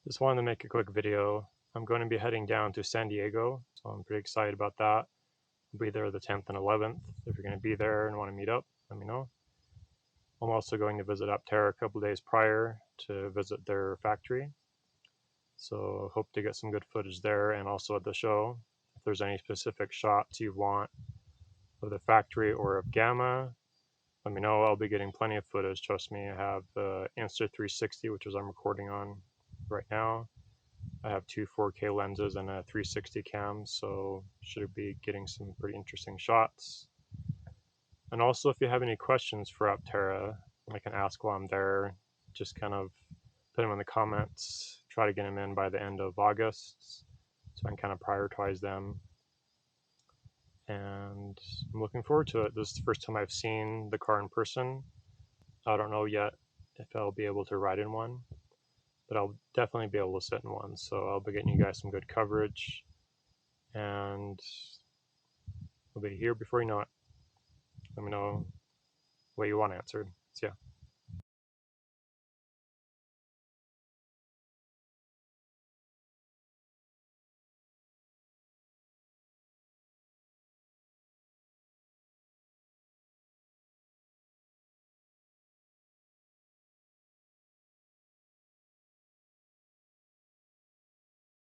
Just wanted to make a quick video. I'm going to be heading down to San Diego, so I'm pretty excited about that. I'll be there the 10th and 11th. If you're going to be there and want to meet up, let me know. I'm also going to visit Aptera a couple days prior to visit their factory. So hope to get some good footage there and also at the show. If there's any specific shots you want of the factory or of Gamma, let me know. I'll be getting plenty of footage, trust me. I have the Insta 360, which is I'm recording on right now. I have two 4K lenses and a 360 cam, so should be getting some pretty interesting shots. And also, if you have any questions for Aptera, I can ask while I'm there. Just kind of put them in the comments. Try to get them in by the end of August, so I can kind of prioritize them. And I'm looking forward to it. This is the first time I've seen the car in person. I don't know yet if I'll be able to ride in one, but I'll definitely be able to sit in one. So I'll be getting you guys some good coverage, and we'll be here before you know it. Let me know what you want answered. See ya.